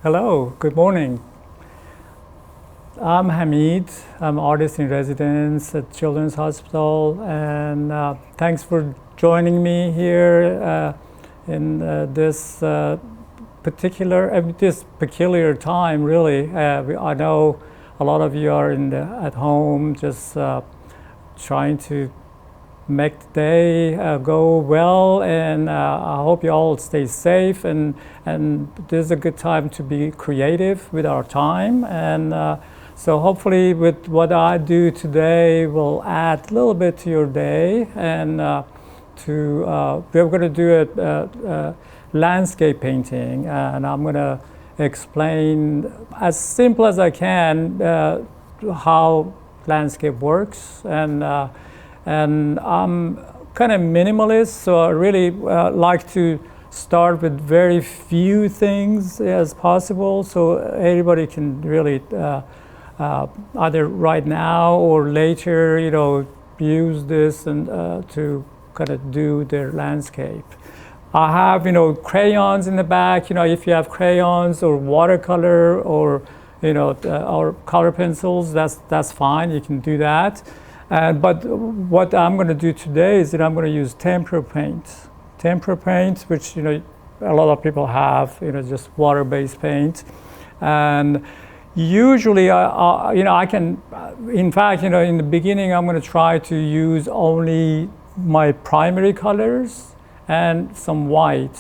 Hello, good morning. I'm Hamid. I'm artist in residence at Children's Hospital, and thanks for joining me here in this peculiar time. Really, I know a lot of you are at home, just trying to make the day go well, and I hope you all stay safe. And this is a good time to be creative with our time. And so hopefully, with what I do today, will add a little bit to your day. And we're going to do a landscape painting, and I'm going to explain as simple as I can how landscape works. And I'm kind of minimalist, so I really like to start with very few things as possible, so everybody can really either right now or later, use this and to kind of do their landscape. I have, crayons in the back. If you have crayons or watercolor or or color pencils, that's fine. You can do that. But what I'm going to do today is that I'm going to use tempera paint. Tempera paint, which a lot of people have, just water-based paint. And usually, I can. In fact, in the beginning, I'm going to try to use only my primary colors and some white.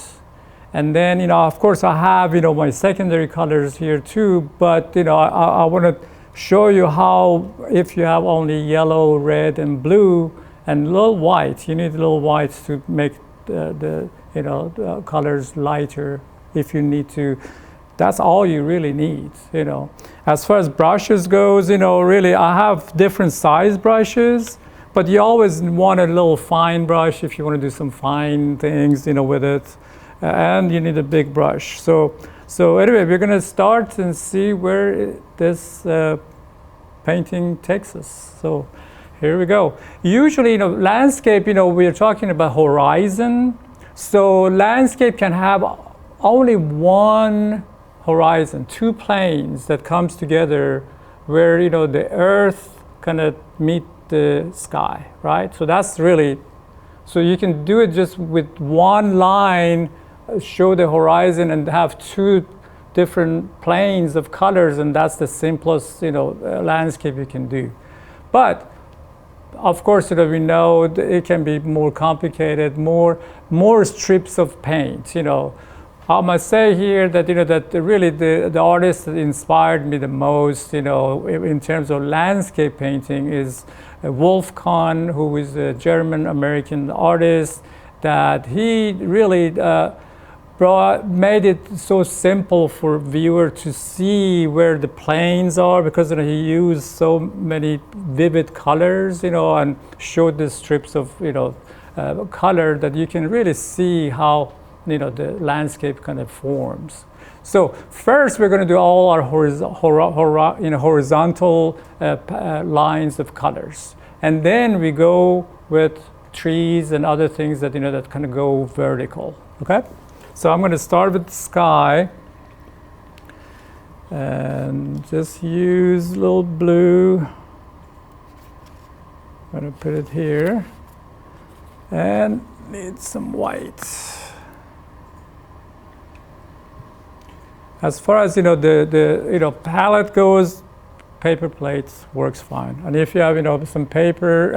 And then, of course, I have my secondary colors here too. But I want to show you how, if you have only yellow, red, and blue, and a little white, you need a little white to make the colors lighter. If you need to, that's all you really need. As far as brushes goes, really, I have different size brushes, but you always want a little fine brush if you want to do some fine things, with it, and you need a big brush. So anyway, we're going to start and see where this painting takes us. So here we go. Usually, landscape, we're talking about horizon. So landscape can have only one horizon, two planes that comes together where, the earth kind of meet the sky, right? So that's really, so you can do it just with one line, show the horizon and have two different planes of colors, and that's the simplest landscape you can do. But of course, we know it can be more complicated, more strips of paint. I must say here that that really the artist that inspired me the most, in terms of landscape painting, is Wolfgang, who is a German-American artist. That he really made it so simple for viewer to see where the planes are, because he used so many vivid colors, and showed the strips of color that you can really see how the landscape kind of forms. So first, we're going to do all our horizontal lines of colors, and then we go with trees and other things that that kind of go vertical. Okay. So I'm going to start with the sky and just use a little blue. I'm going to put it here and need some white. As far as the palette goes, paper plates works fine. And if you have some paper,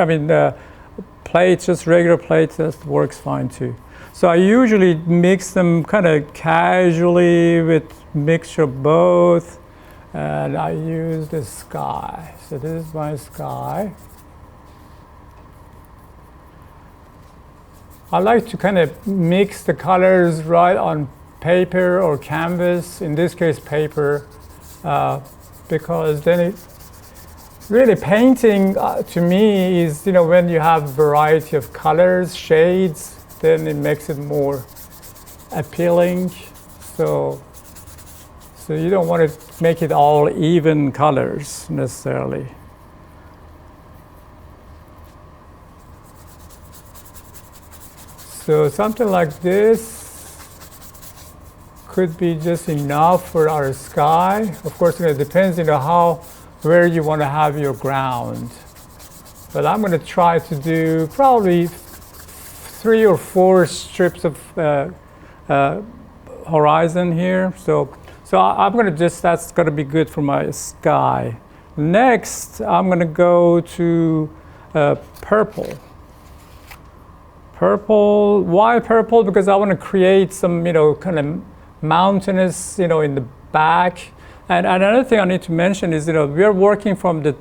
plates, just regular plates, that works fine too. So I usually mix them kind of casually with mixture of both, and I use the sky. So this is my sky. I like to kind of mix the colors right on paper or canvas, in this case paper, because then really painting to me is, when you have variety of colors, shades, then it makes it more appealing. So you don't want to make it all even colors necessarily. So something like this could be just enough for our sky. Of course, it depends where you want to have your ground. But I'm going to try to do probably 3 or 4 strips of horizon here. So I'm going to that's going to be good for my sky. Next, I'm going to go to purple. Purple, why purple? Because I want to create some, kind of mountainous, in the back. And another thing I need to mention is, we are working from the,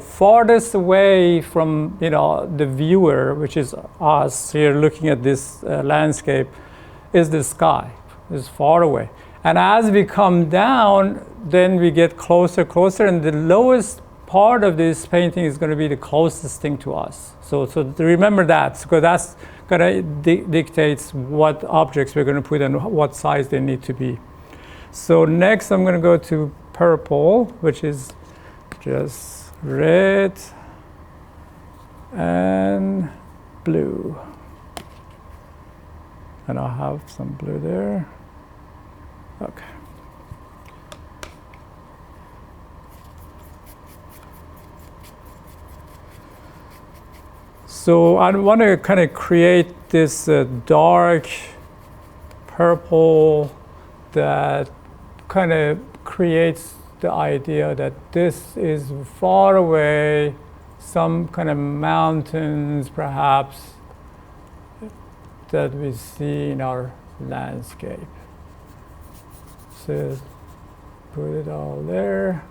farthest away from, the viewer, which is us here looking at this landscape, is the sky, is far away. And as we come down, then we get closer, and the lowest part of this painting is going to be the closest thing to us. So remember that, because that's going to dictate what objects we're going to put and what size they need to be. So next I'm going to go to purple, which is just red and blue. And I'll have some blue there. Okay. So I want to kind of create this dark purple that kind of creates the idea that this is far away, some kind of mountains perhaps that we see in our landscape. So put it all there.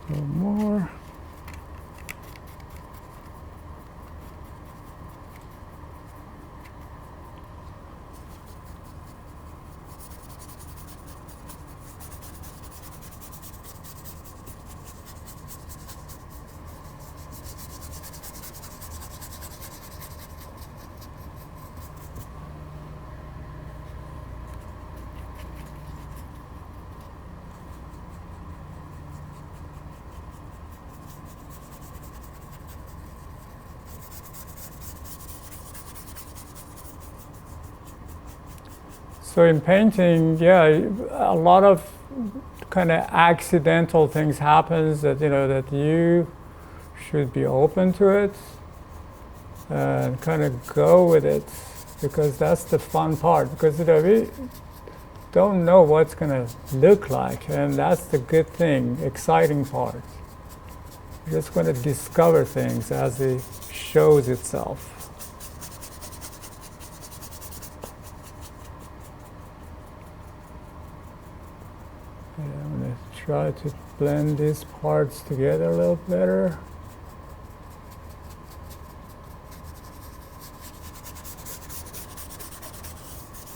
A little more. So in painting, yeah, a lot of kind of accidental things happens that that you should be open to it and kind of go with it, because that's the fun part. Because we don't know what's going to look like, and that's the good thing, exciting part. You're just going to discover things as it shows itself. I'm going to try to blend these parts together a little better.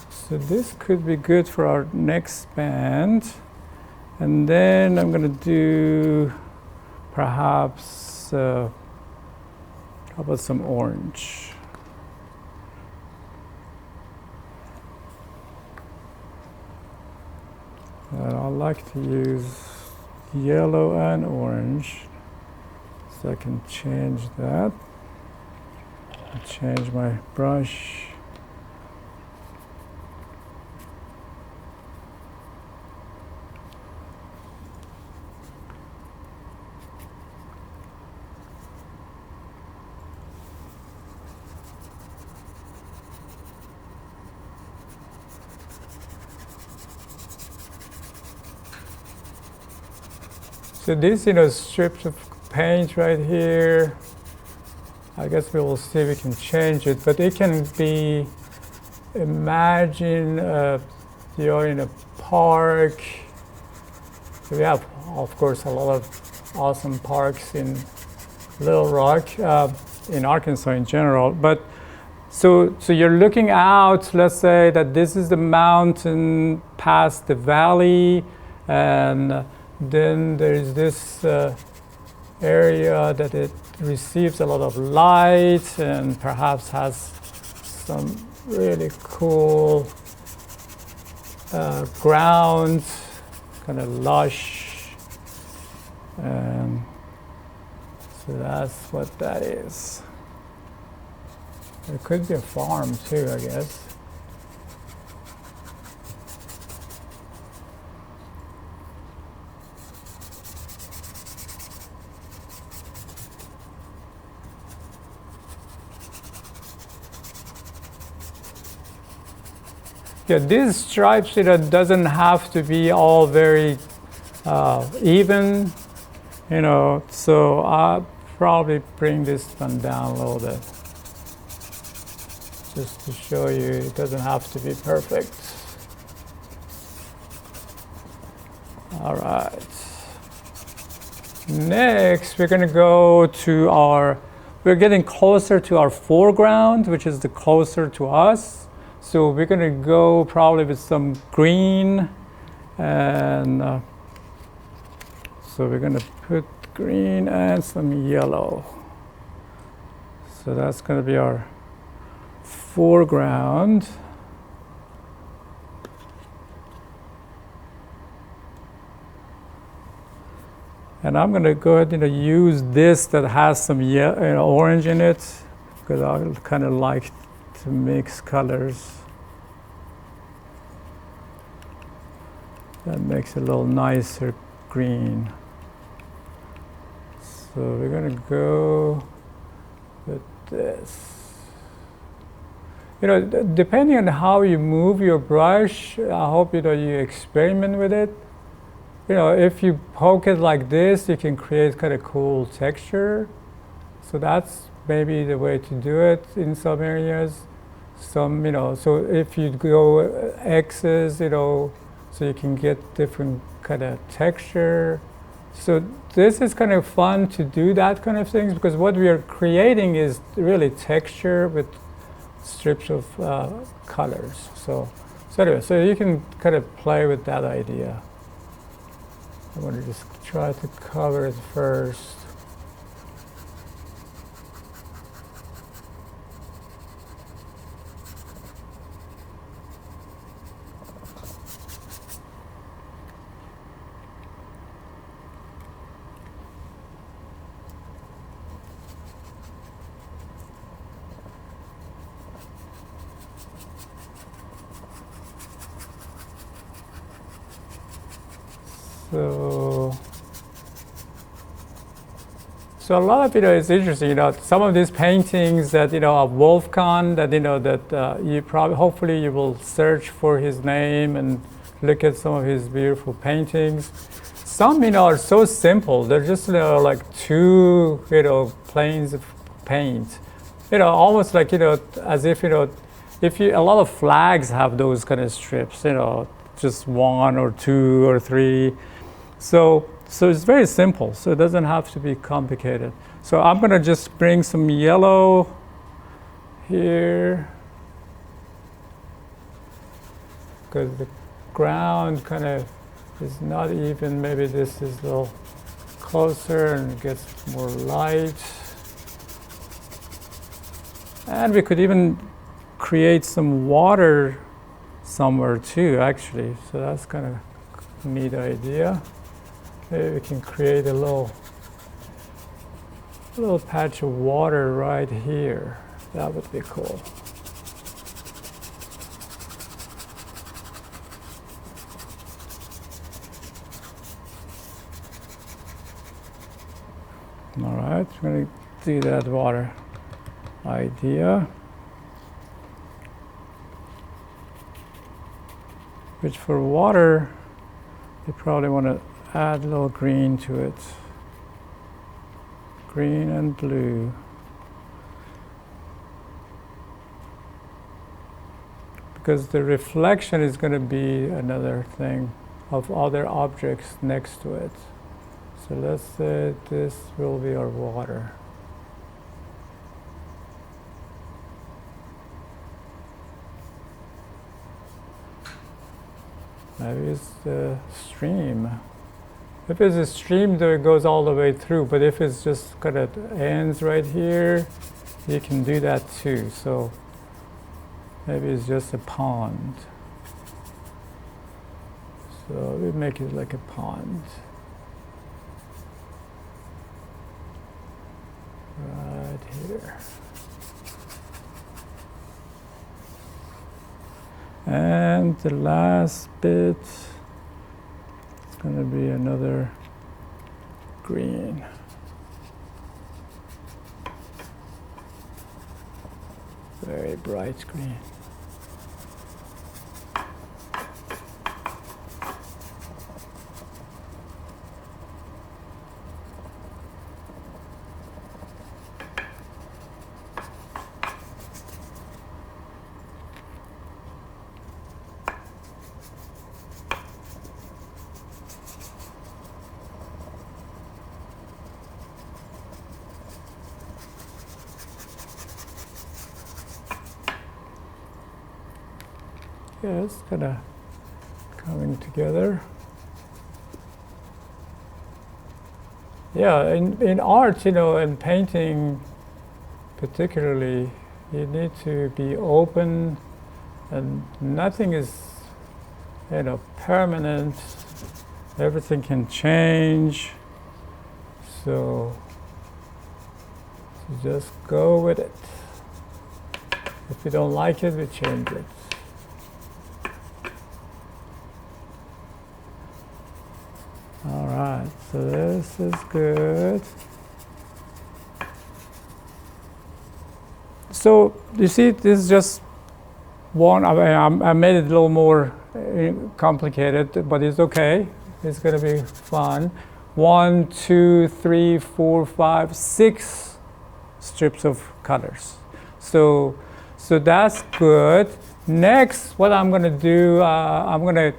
So this could be good for our next band. And then I'm going to do perhaps, how about some orange? And I like to use yellow and orange, so I can change that. I'll change my brush. So these, strips of paint right here, I guess we will see if we can change it, but it can be, imagine you're in a park. We have, of course, a lot of awesome parks in Little Rock, in Arkansas in general, but so you're looking out, let's say that this is the mountain past the valley, and then there's this area that it receives a lot of light and perhaps has some really cool ground, kind of lush. So that's what that is. It could be a farm too, I guess. Yeah, these stripes, doesn't have to be all very even, so I'll probably bring this one down a little bit just to show you it doesn't have to be perfect. All right. Next, we're going to go to we're getting closer to our foreground, which is the closer to us. So we're going to go probably with some green, and so we're going to put green and some yellow. So that's going to be our foreground. And I'm going to go ahead and use this that has some orange in it, because I kind of like to mix colors. That makes it a little nicer green. So we're going to go with this. Depending on how you move your brush, I hope you experiment with it. If you poke it like this, you can create kind of cool texture. So that's maybe the way to do it in some areas. So if you go X's, so you can get different kind of texture. So this is kind of fun to do that kind of things, because what we are creating is really texture with strips of colors. So anyway, so you can kind of play with that idea. I'm going to just try to cover it first. So a lot of it's interesting. Some of these paintings that of Wolfgang that that you hopefully you will search for his name and look at some of his beautiful paintings. Some are so simple. They're just like two planes of paint. Almost like as if if a lot of flags have those kind of strips. Just one or two or three. So it's very simple, so it doesn't have to be complicated. So I'm going to just bring some yellow here, because the ground kind of is not even. Maybe this is a little closer and it gets more light. And we could even create some water somewhere too, actually. So that's kind of a neat idea. Maybe we can create a little patch of water right here. That would be cool. All right, we're going to do that water idea. Which for water, you probably want to add a little green to it. Green and blue. Because the reflection is going to be another thing of other objects next to it. So let's say this will be our water. Maybe it's the stream. If it's a stream, though, it goes all the way through. But if it's just kind of ends right here, you can do that too. So maybe it's just a pond. So we make it like a pond. Right here. And the last bit is going to be another green. Very bright green. Yeah, it's kind of coming together. Yeah, in art, you know, and painting particularly, you need to be open, and nothing is, you know, permanent. Everything can change. So just go with it. If you don't like it, we change it. All right, so this is good. So you see, this is just one. I made it a little more complicated, but it's okay. It's going to be fun. 1, 2, 3, 4, 5, 6 strips of colors. So that's good. Next, what I'm going to do, I'm going to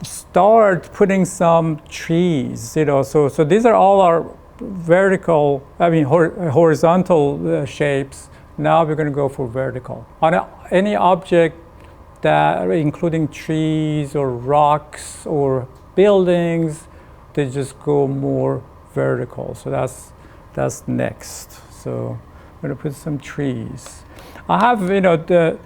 start putting some trees, you know, so these are all our vertical, horizontal shapes. Now we're going to go for vertical. On any object that, including trees or rocks or buildings, they just go more vertical. So that's next. So I'm going to put some trees. I have, you know,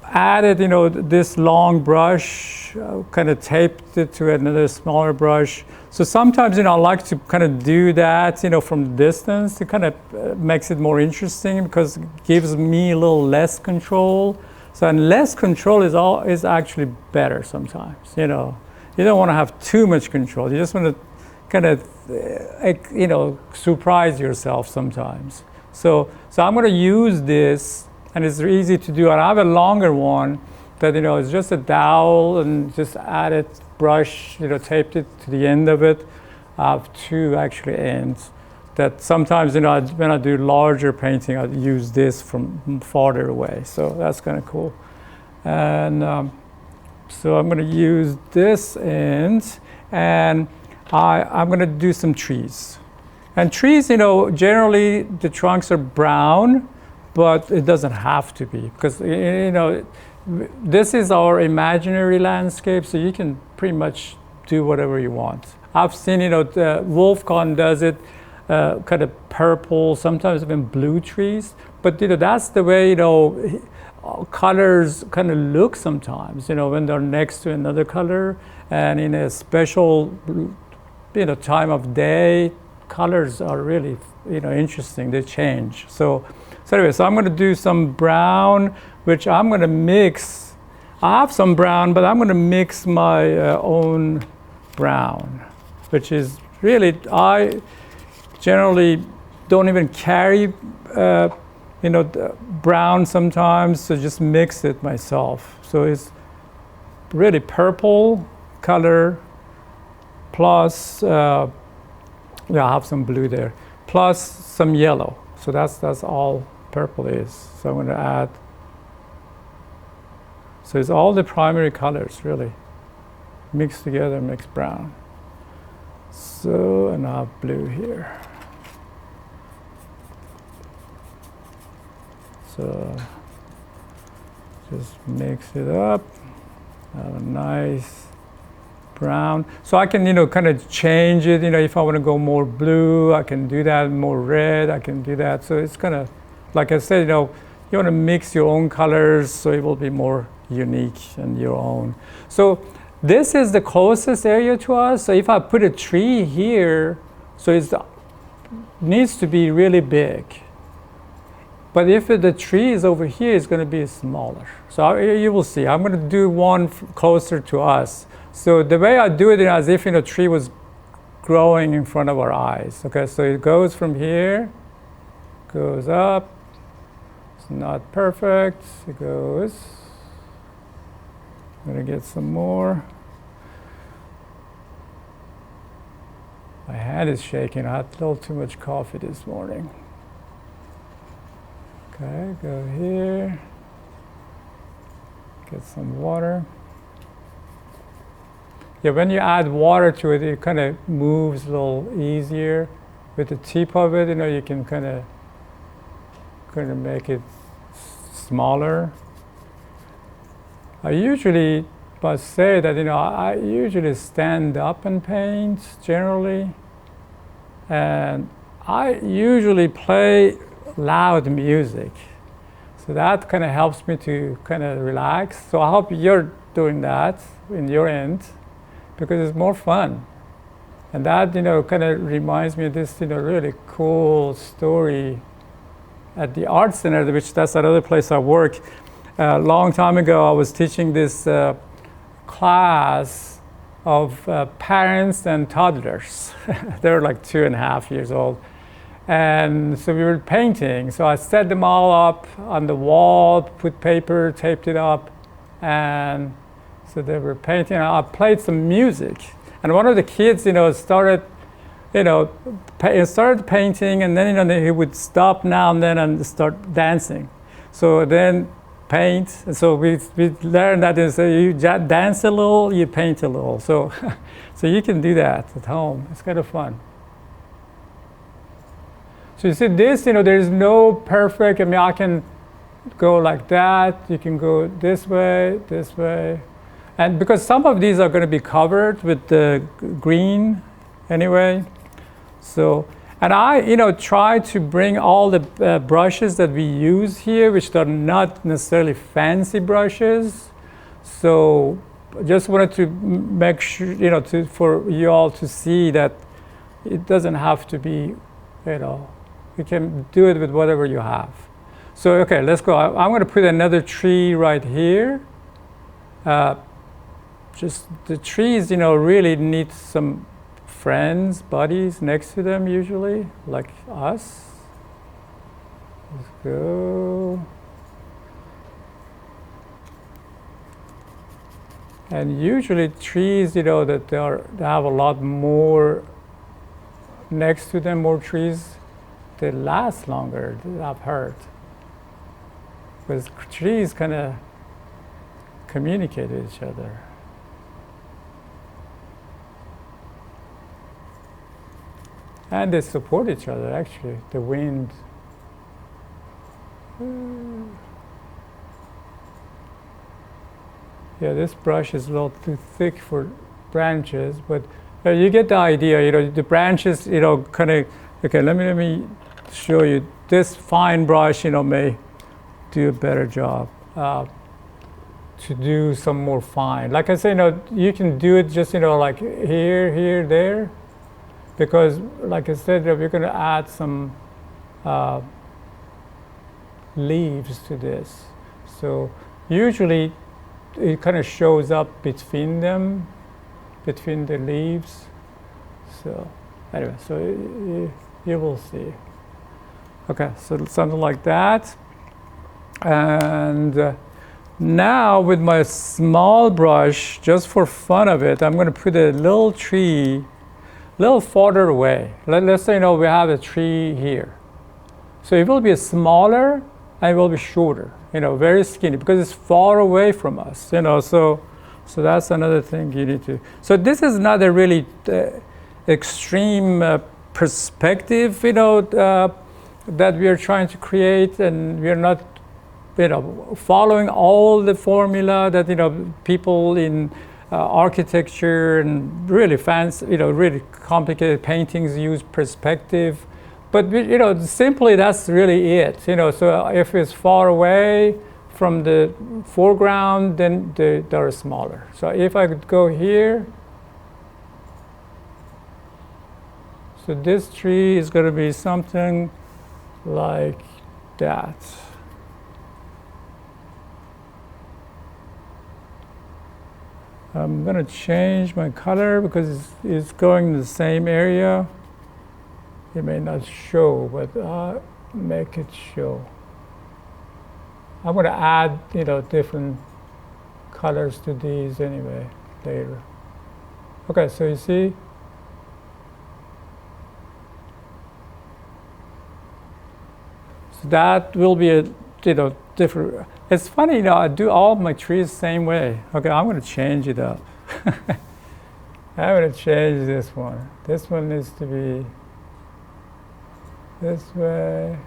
added, you know, this long brush, kind of taped it to another smaller brush. So sometimes, you know, I like to kind of do that, you know, from distance. It kind of makes it more interesting because it gives me a little less control. So, and less control is actually better sometimes, you know. You don't want to have too much control. You just want to kind of, you know, surprise yourself sometimes. So I'm going to use this. And it's easy to do. And I have a longer one that, you know, it's just a dowel and just added brush, you know, taped it to the end of it. I have 2 actually ends that sometimes, you know, when I do larger painting, I use this from farther away. So that's kind of cool. And so I'm going to use this end, and I'm going to do some trees. And trees, you know, generally the trunks are brown, but it doesn't have to be, because, you know, this is our imaginary landscape, so you can pretty much do whatever you want. I've seen, you know, Wolfgang does it, kind of purple, sometimes even blue trees, but, you know, that's the way, you know, colors kind of look sometimes, you know, when they're next to another color, and in a special, you know, time of day, colors are really, you know, interesting, they change. So anyway, so I'm going to do some brown, which I'm going to mix. I have some brown, but I'm going to mix my own brown, which is really, I generally don't even carry, you know, brown sometimes, so just mix it myself. So it's really purple color plus, yeah, I have some blue there, plus some yellow. So that's all purple is. So I'm going to add. So it's all the primary colors really mixed together, mixed brown. So, and I have blue here. So just mix it up. Have a nice brown. So I can, kind of change it. If I want to go more blue, I can do that. More red, I can do that. So it's kind of, like I said, you want to mix your own colors so it will be more unique and your own. So this is the closest area to us. So if I put a tree here, so it needs to be really big. But if the tree is over here, it's going to be smaller. So you will see. I'm going to do one closer to us. So the way I do it is as if a tree was growing in front of our eyes. Okay, so it goes from here, goes up. It's not perfect. It goes. I'm going to get some more. My hand is shaking. I had a little too much coffee this morning. Okay, go here. Get some water. Yeah, when you add water to it, it kind of moves a little easier. With the tip of it, you can kind of make it smaller. I usually must say that I usually stand up and paint generally, and I usually play loud music, so that kind of helps me to kind of relax. So I hope you're doing that in your end, because it's more fun. And that kind of reminds me of this really cool story at the art center, which that's another place I work. A long time ago I was teaching this class of parents and toddlers. They were like 2.5 years old. And so we were painting. So I set them all up on the wall, put paper, taped it up, and so they were painting. I played some music, and one of the kids, started painting, and then he would stop now and then and start dancing. So then paint. And so we learned that you dance a little, you paint a little. So so you can do that at home. It's kind of fun. So you see this, there's no perfect, I can go like that, you can go this way. And because some of these are going to be covered with the green anyway. So, and I, try to bring all the brushes that we use here, which are not necessarily fancy brushes. So just wanted to make sure, for you all to see that it doesn't have to be, you can do it with whatever you have. So, okay, let's go. I'm going to put another tree right here. Just the trees, really need some friends, buddies next to them usually, like us. Let's go. And usually trees, that they have a lot more next to them, more trees, they last longer, I've heard. Because trees kind of communicate with each other. And they support each other, actually. The wind. Yeah, this brush is a little too thick for branches, but you get the idea. The branches, kind of. Okay, let me show you. This fine brush, may do a better job to do some more fine. Like I say, you can do it just, like here, there. Because, like I said, we're going to add some leaves to this. So usually it kind of shows up between them, between the leaves. So anyway, so you will see. Okay, so something like that. And now with my small brush, just for fun of it, I'm going to put a little tree a little farther away. Let's say, we have a tree here. So it will be smaller and it will be shorter, very skinny, because it's far away from us, so that's another thing you need to. So this is not a really extreme perspective, that we are trying to create, and we are not, following all the formula that, people in architecture and really fancy, really complicated paintings use perspective. But simply that's really it. So if it's far away from the foreground, then they're smaller. So if I could go here, so this tree is going to be something like that. I'm going to change my color because it's going in the same area. It may not show, but I'll make it show. I'm going to add, different colors to these anyway later. Okay, so you see, so that will be a, different. It's funny, I do all my trees the same way. Okay, I'm going to change it up. I'm going to change this one. This one needs to be this way.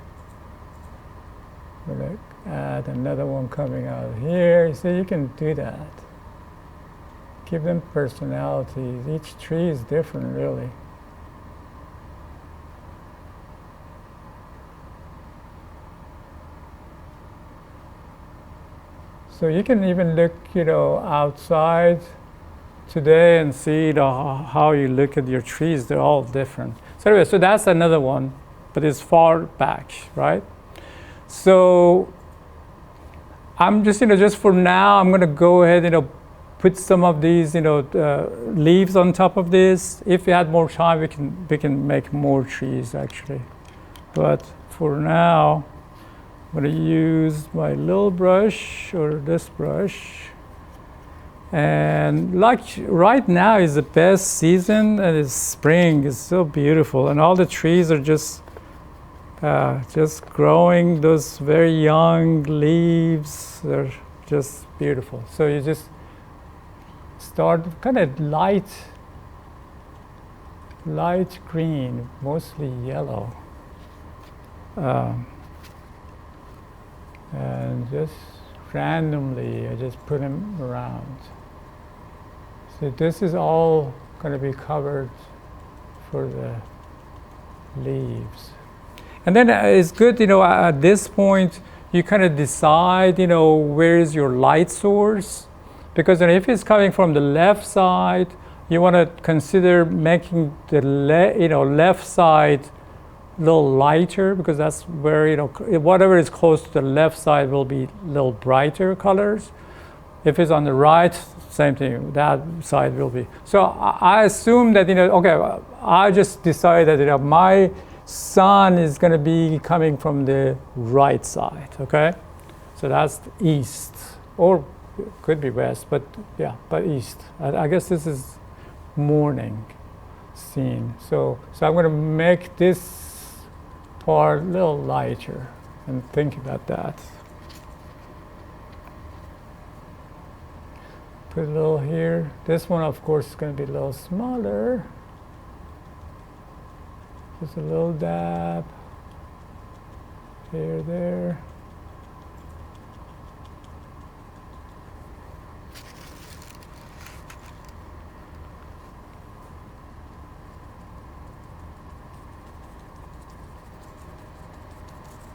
I'm going to add another one coming out here. So you can do that. Give them personalities. Each tree is different, really. So you can even look, outside today and see how you look at your trees. They're all different. So anyway, so that's another one, but it's far back, right? So I'm just, just for now, I'm going to go ahead, put some of these, leaves on top of this. If we had more time, we can make more trees actually. But for now, I'm going to use my little brush or this brush. And like right now is the best season, and it's spring. It's so beautiful, and all the trees are just growing those very young leaves. They're just beautiful. So you just start kind of light green, mostly yellow. And just randomly, I just put them around. So this is all going to be covered for the leaves. And then it's good, at this point, you kind of decide, where is your light source. Because if it's coming from the left side, you want to consider making the left side a little lighter, because that's where, whatever is close to the left side will be a little brighter colors. If it's on the right, same thing, that side will be. So I assume that, okay, I just decided that, my sun is going to be coming from the right side, okay? So that's the east, or could be west, but yeah, but east. I guess this is morning scene. So I'm going to make this part a little lighter and think about that. Put a little here. This one, of course, is going to be a little smaller. Just a little dab here, there.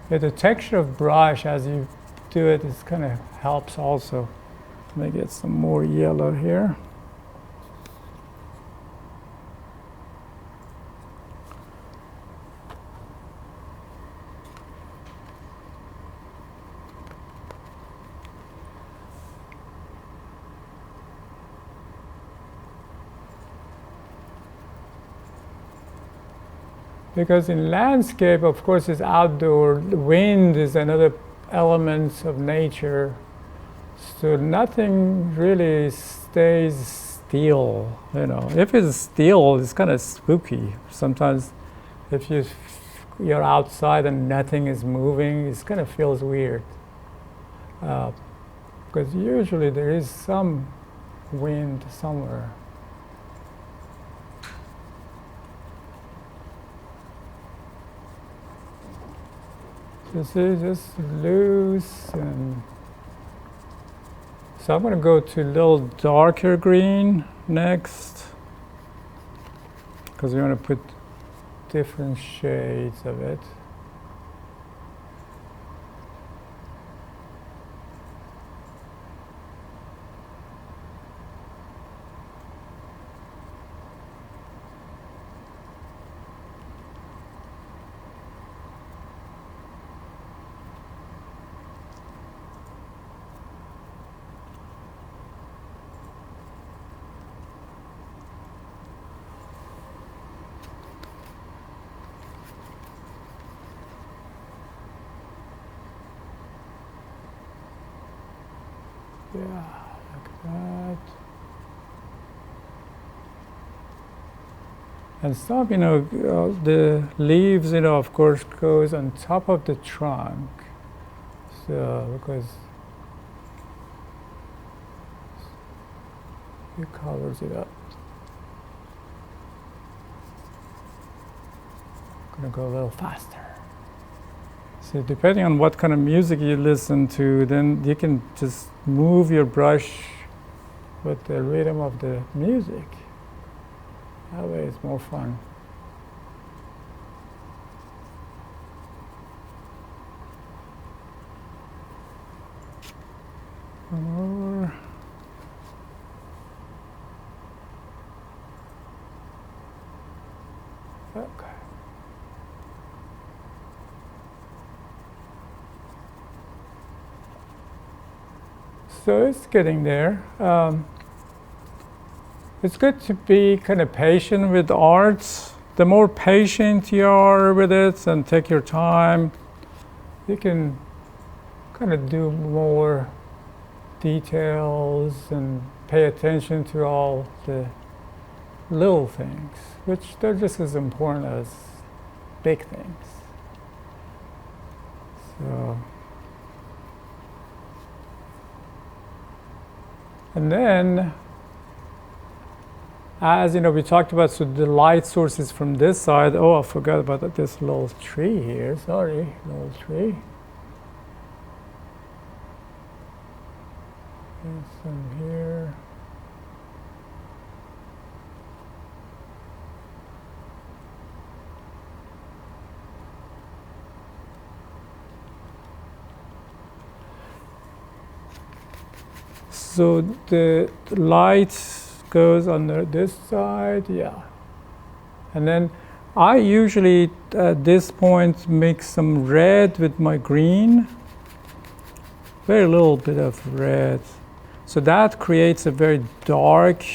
Yeah, the texture of brush as you do it is kind of helps also. Let me get some more yellow here. Because in landscape, of course, it's outdoor. The wind is another element of nature. So nothing really stays still. If it's still, it's kind of spooky. Sometimes if you're outside and nothing is moving, it kind of feels weird. Because usually there is some wind somewhere. This is just loose and So I'm going to go to a little darker green next, because we want to put different shades of it. Yeah, like that. And some, the leaves, of course, goes on top of the trunk. So, because it covers it up. I'm gonna go a little faster. So depending on what kind of music you listen to, then you can just move your brush with the rhythm of the music. That way it's more fun. One more. Okay. So it's getting there. It's good to be kind of patient with art. The more patient you are with it and take your time, you can kind of do more details and pay attention to all the little things, which they're just as important as big things. So, and then, as we talked about, so the light source is from this side. Oh, I forgot about this little tree here. Sorry, little tree. There's some here. So the light goes on this side, yeah. And then I usually at this point mix some red with my green. Very little bit of red. So that creates a very dark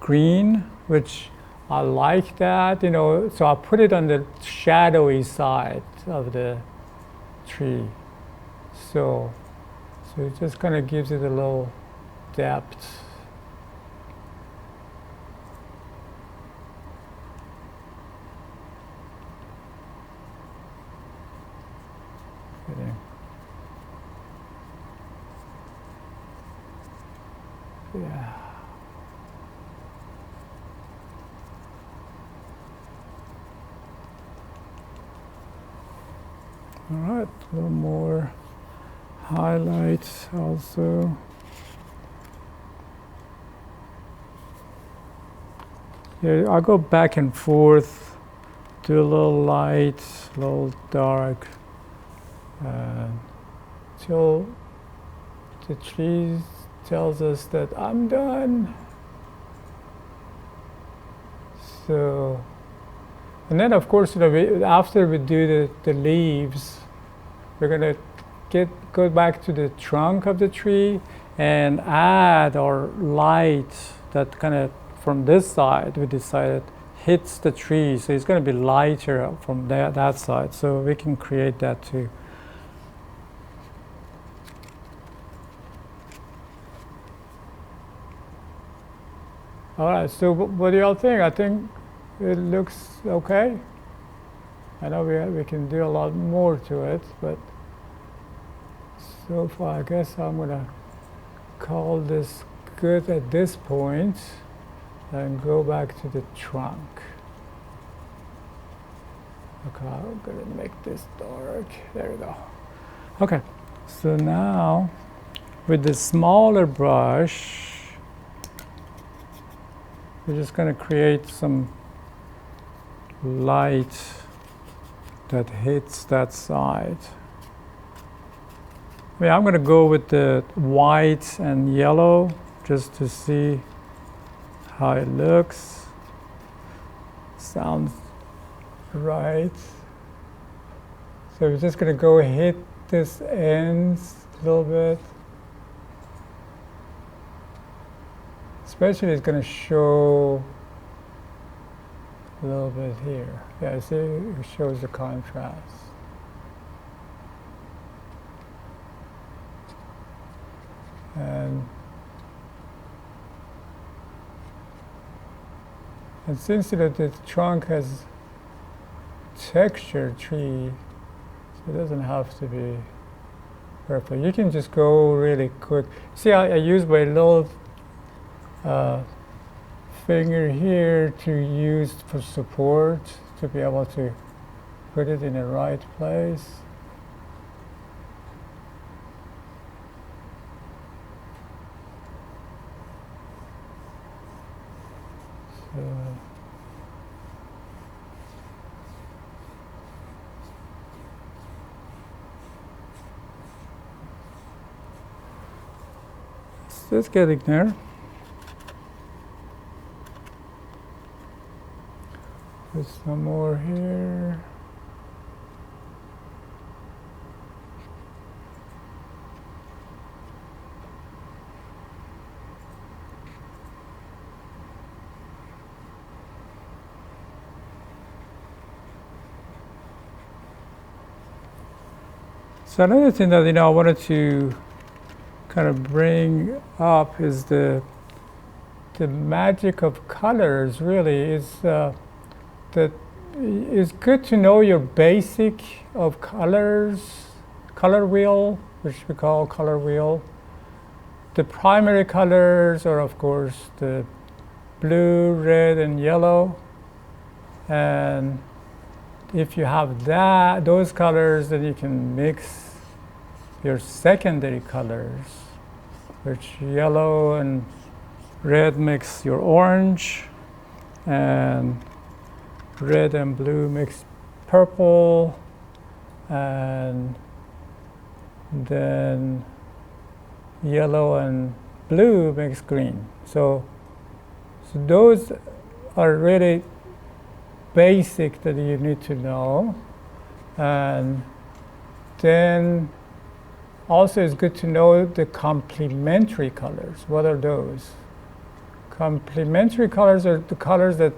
green, which I like that, so I put it on the shadowy side of the tree. So it just kind of gives it a little depth. Yeah. All right, a little more highlights also. Yeah, I go back and forth, do a little light, a little dark, till the tree tells us that I'm done. So, and then of course, after we do the leaves, we're gonna go back to the trunk of the tree and add our light that kind of from this side we decided hits the tree, so it's going to be lighter from that side, so we can create that too. All right, so what do y'all think? I think it looks okay. I know we can do a lot more to it, but so far I guess I'm gonna call this good at this point and go back to the trunk. Okay, I'm gonna make this dark. There we go. Okay, so now with the smaller brush, we're just going to create some light that hits that side. I mean, I'm going to go with the white and yellow just to see how it looks. Sounds right. So we're just going to go hit this ends a little bit. Especially it's going to show a little bit here. Yeah, see, it shows the contrast. And since the trunk has textured tree, so it doesn't have to be perfect. You can just go really quick. See, I use my little finger here to use for support to be able to put it in the right place. So it's getting there. Put some more here. So another thing that I wanted to kind of bring up is the magic of colors. Really, is that it's good to know your basic of colors, color wheel, which we call color wheel. The primary colors are, of course, the blue, red, and yellow. And if you have those colors, then you can mix your secondary colors, which yellow and red makes your orange, and red and blue makes purple, and then yellow and blue makes green. So those are really basic that you need to know. And then also it's good to know the complementary colors. What are those? Complementary colors are the colors that,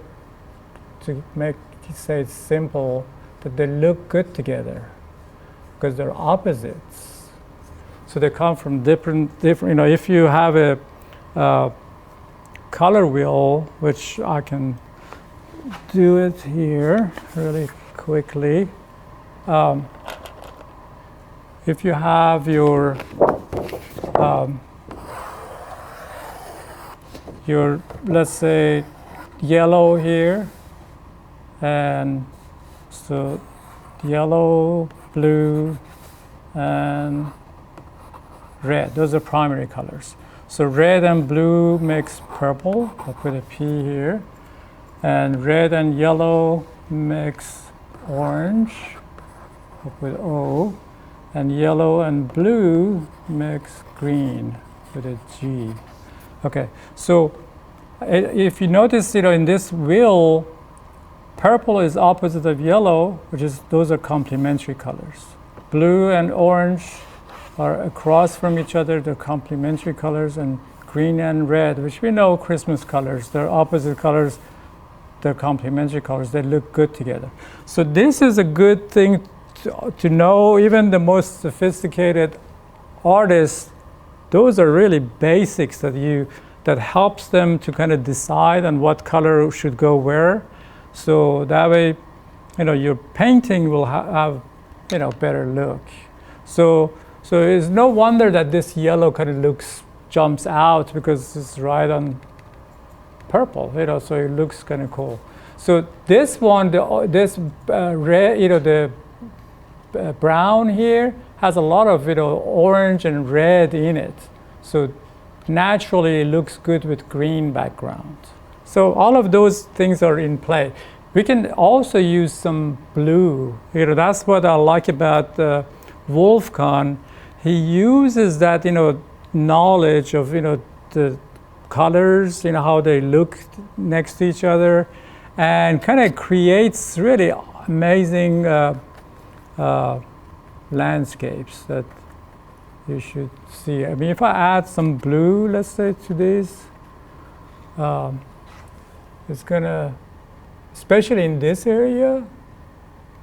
to say it simple, that they look good together because they're opposites. So they come from different. If you have a color wheel, which I can do it here really quickly. If you have your let's say yellow here, and so yellow, blue, and red, those are primary colors. So red and blue makes purple. I'll put a P here. And red and yellow makes orange. I'll put O. And yellow and blue makes green with a G. Okay, so if you notice, in this wheel, purple is opposite of yellow, those are complementary colors. Blue and orange are across from each other, they're complementary colors, and green and red, which we know Christmas colors, they're opposite colors, they're complementary colors, they look good together. So this is a good thing to know. Even the most sophisticated artists, those are really basics that helps them to kind of decide on what color should go where. So that way, your painting will have, better look. So it's no wonder that this yellow kind of jumps out because it's right on purple, so it looks kind of cool. So this one, this red, the brown here has a lot of orange and red in it. So naturally it looks good with green background. So all of those things are in play. We can also use some blue. That's what I like about Wolfgang. He uses that, knowledge of, the colors, how they look next to each other, and kind of creates really amazing landscapes that you should see. I mean, if I add some blue, let's say, to this, it's gonna, especially in this area,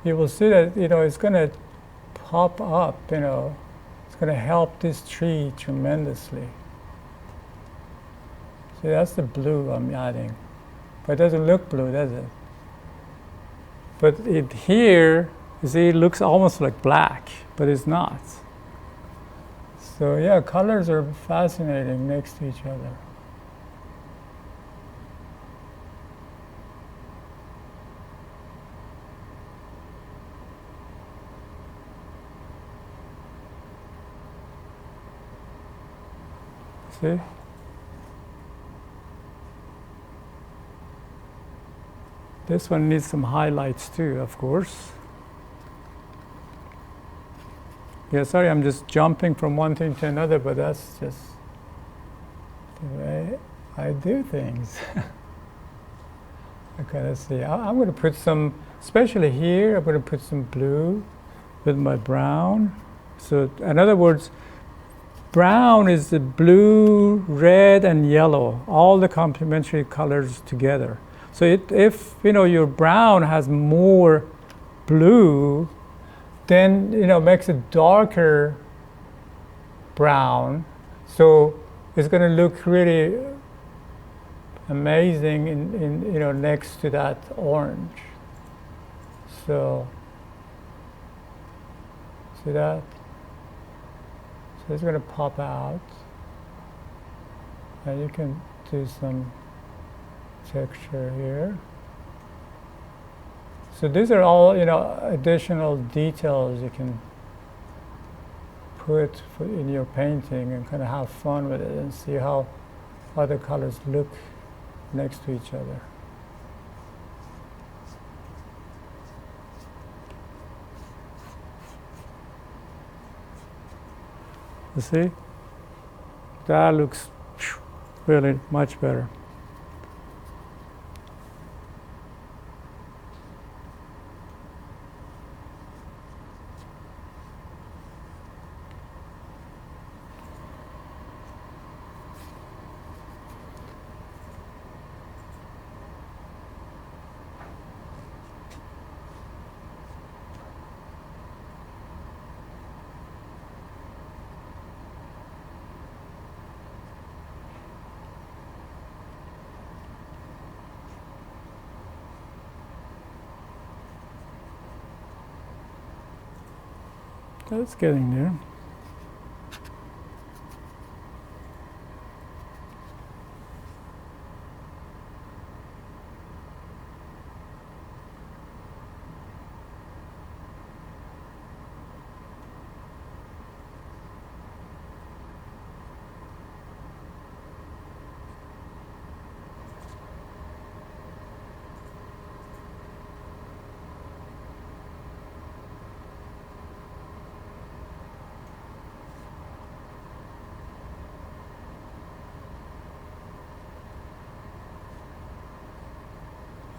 you will see that, it's gonna pop up, it's gonna help this tree tremendously. See, that's the blue I'm adding. But it doesn't look blue, does it? But it here, you see, it looks almost like black, but it's not. So yeah, colors are fascinating next to each other. See? This one needs some highlights too, of course. Yeah, sorry, I'm just jumping from one thing to another, but that's just the way I do things. Okay, let's see. I'm going to put some, especially here, I'm going to put some blue with my brown. So in other words, brown is the blue, red, and yellow, all the complementary colors together. So if your brown has more blue, then makes it darker brown. So it's going to look really amazing in next to that orange. So see that? So it's going to pop out, and you can do some texture here. So these are all additional details you can put in your painting and kind of have fun with it and see how other colors look next to each other. You see? That looks really much better. That's getting there.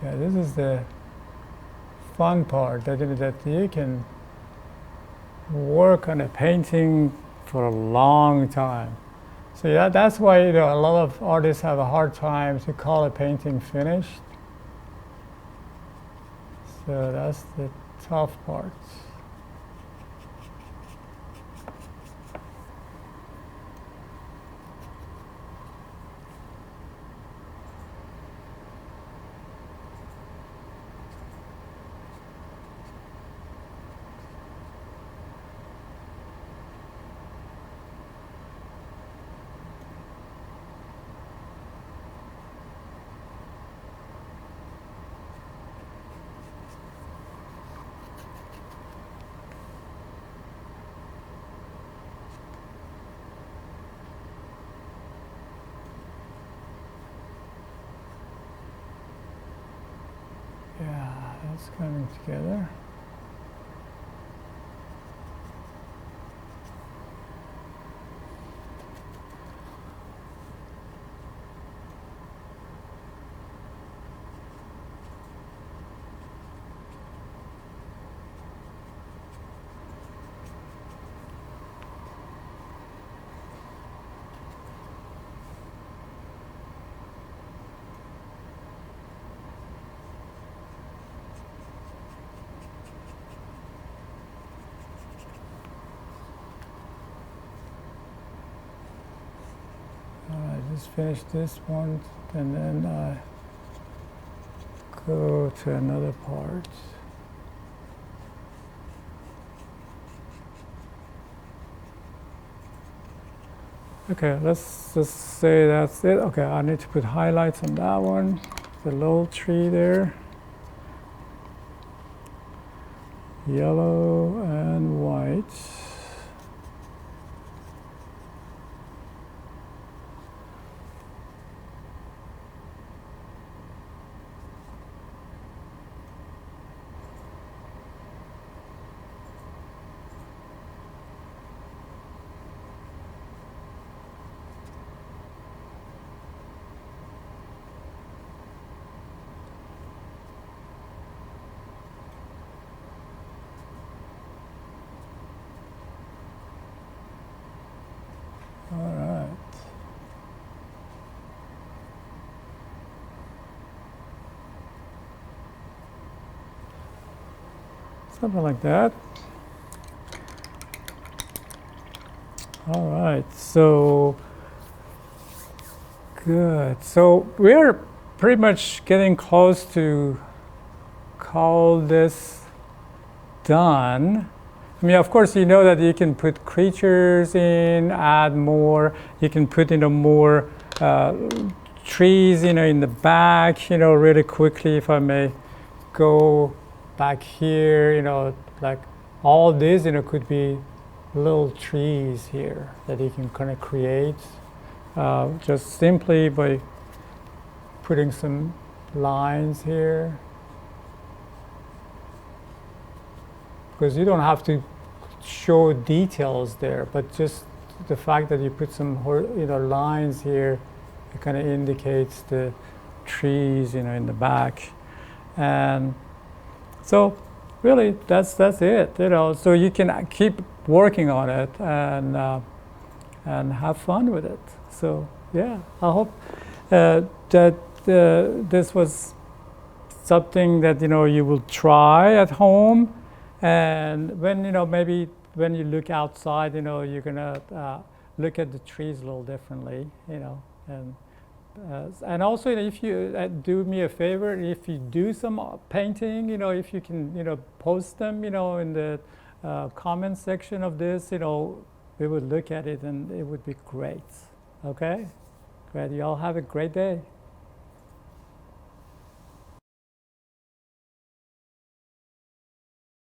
Yeah, this is the fun part, that you can work on a painting for a long time. So yeah, that's why a lot of artists have a hard time to call a painting finished. So that's the tough part. it's coming together. Just finish this one, and then I go to another part. Okay, let's just say that's it. Okay, I need to put highlights on that one, the little tree there. Yellow and white. All right. Something like that. All right, so good. So we're pretty much getting close to call this done. I mean, of course, you know that you can put creatures in, add more. You can put, more trees, in the back, really quickly, if I may go back here, like all this, could be little trees here that you can kind of create just simply by putting some lines here. Because you don't have to show details there, but just the fact that you put some lines here, it kind of indicates the trees in the back. And so really that's it, so you can keep working on it and have fun with it. So yeah, I hope that this was something that you will try at home. And when maybe when you look outside, you're gonna look at the trees a little differently, and also if you do me a favor, if you do some painting, if you can post them, in the comment section of this, we would look at it and it would be great. Okay, great. You all have a great day.